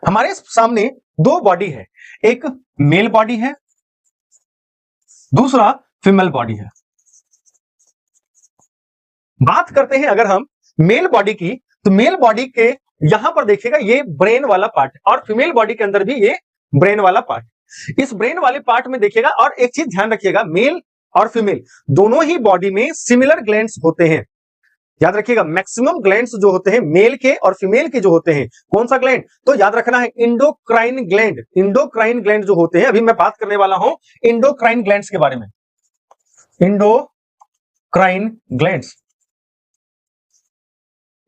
हमारे सामने दो बॉडी है, एक मेल बॉडी है, दूसरा फीमेल बॉडी है। बात करते हैं अगर हम मेल बॉडी की, तो मेल बॉडी के यहां पर देखिएगा ये ब्रेन वाला पार्ट, और फीमेल बॉडी के अंदर भी ये ब्रेन वाला पार्ट। इस ब्रेन वाले पार्ट में देखिएगा, और एक चीज ध्यान रखिएगा, मेल और फीमेल दोनों ही बॉडी में सिमिलर ग्लैंड्स होते हैं। याद रखिएगा, मैक्सिमम ग्लैंड्स जो होते हैं मेल के और फीमेल के जो होते हैं, कौन सा ग्लैंड, तो याद रखना है इंडोक्राइन ग्लैंड। इंडोक्राइन ग्लैंड जो होते हैं, अभी मैं बात करने वाला हूं इंडोक्राइन ग्लैंड्स के बारे में। इंडोक्राइन ग्लैंड्स,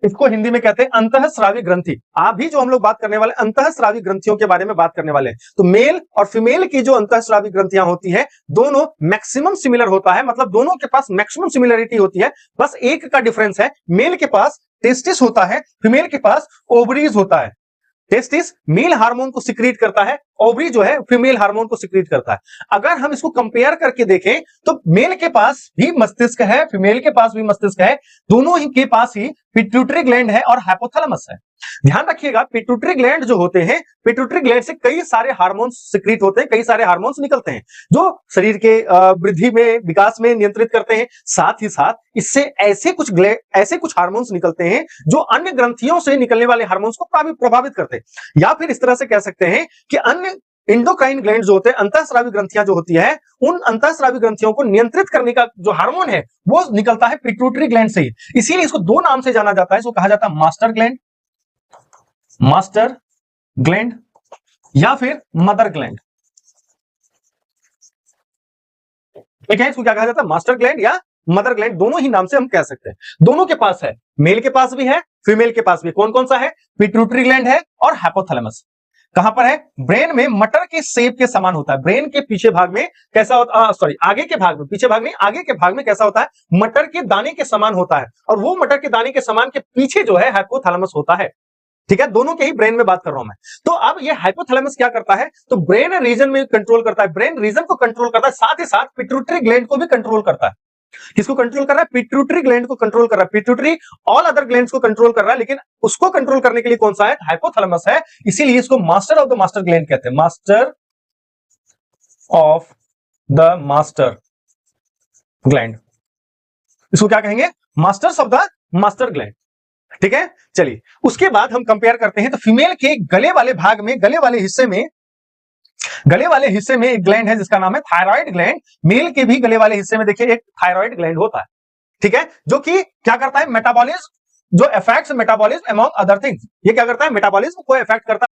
इसको हिंदी में कहते हैं अंतःस्रावी ग्रंथि। आप भी जो हम लोग बात करने वाले अंतःस्रावी ग्रंथियों के बारे में बात करने वाले हैं, तो मेल और फीमेल की जो अंतःस्रावी ग्रंथियां होती हैं, दोनों मैक्सिमम सिमिलर होता है, मतलब दोनों के पास मैक्सिमम सिमिलरिटी होती है। बस एक का डिफरेंस है, मेल के पास टेस्टिस होता है, फीमेल के पास ओवरीज होता है। टेस्टिस मेल हार्मोन को सिक्रीट करता है, ओवरी जो है फीमेल हार्मोन को सिक्रीट करता है। अगर हम इसको कंपेयर करके देखें तो मेल के पास भी मस्तिष्क है, फीमेल के पास भी मस्तिष्क है, दोनों ही के पास ही पिट्यूटरी ग्लैंड है और हाइपोथैलेमस है। ध्यान रखिएगा, पिट्यूटरी ग्लैंड जो होते हैं, पिट्यूटरी ग्लैंड से कई सारे हार्मोन्स सिक्रीट होते हैं, कई सारे हार्मोन्स निकलते हैं जो शरीर के वृद्धि में, विकास में नियंत्रित करते हैं। साथ ही साथ इससे ऐसे कुछ हार्मोन्स निकलते हैं जो अन्य ग्रंथियों से निकलने वाले हार्मोन्स को प्रभावित करते हैं। या फिर इस तरह से कह सकते हैं कि अन्य इंडोक्राइन ग्लैंड जो होते हैं, अंतःस्रावी ग्रंथियां जो होती है, उन अंतःस्रावी ग्रंथियों को नियंत्रित करने का जो हार्मोन है वो निकलता है पिट्यूटरी ग्लैंड से ही। इसीलिए इसको दो नाम से जाना जाता है, इसको कहा जाता है मास्टर ग्लैंड या फिर मदर ग्लैंड। ठीक है, इसको क्या कहा जाता है, मास्टर ग्लैंड या मदर ग्लैंड, दोनों ही नाम से हम कह सकते हैं। दोनों के पास है, मेल के पास भी है, फीमेल के पास भी। कौन कौन सा है, पिट्यूटरी ग्लैंड है और हाइपोथैलेमस। कहां पर है, ब्रेन में मटर के शेप के समान होता है। ब्रेन के पीछे भाग में कैसा होता, सॉरी आगे के भाग में, पीछे भाग में, आगे के भाग में कैसा होता है, मटर के दाने के समान होता है, और वो मटर के दाने के समान के पीछे जो है हाइपोथैलेमस होता है। ठीक है, दोनों के ही ब्रेन में बात कर रहा हूं मैं। तो अब ये हाइपोथैलेमस क्या करता है, तो ब्रेन रीजन में कंट्रोल करता है, ब्रेन रीजन को कंट्रोल करता है, साथ ही साथ पिट्यूटरी ग्लैंड को भी कंट्रोल करता है। किसको कंट्रोल कर रहा है, पिट्यूटरी ग्लैंड को कंट्रोल कर रहा है। पिट्यूटरी ऑल अदर ग्लैंड्स को कंट्रोल कर रहा है, लेकिन उसको कंट्रोल करने के लिए कौन सा है, हाइपोथैलेमस है। इसीलिए इसको master of the master gland कहते हैं, master of the master gland. इसको क्या कहेंगे, masters of the master gland. ठीक है, चलिए उसके बाद हम कंपेयर करते हैं। तो फीमेल के गले वाले भाग में, गले वाले हिस्से में एक ग्लैंड है जिसका नाम है थायराइड ग्लैंड। मेल के भी गले वाले हिस्से में देखिए एक थायराइड ग्लैंड होता है। ठीक है, जो कि क्या करता है, मेटाबॉलिज्म, जो affects metabolism among other things. ये क्या करता है, मेटाबॉलिज्म को अफेक्ट करता है।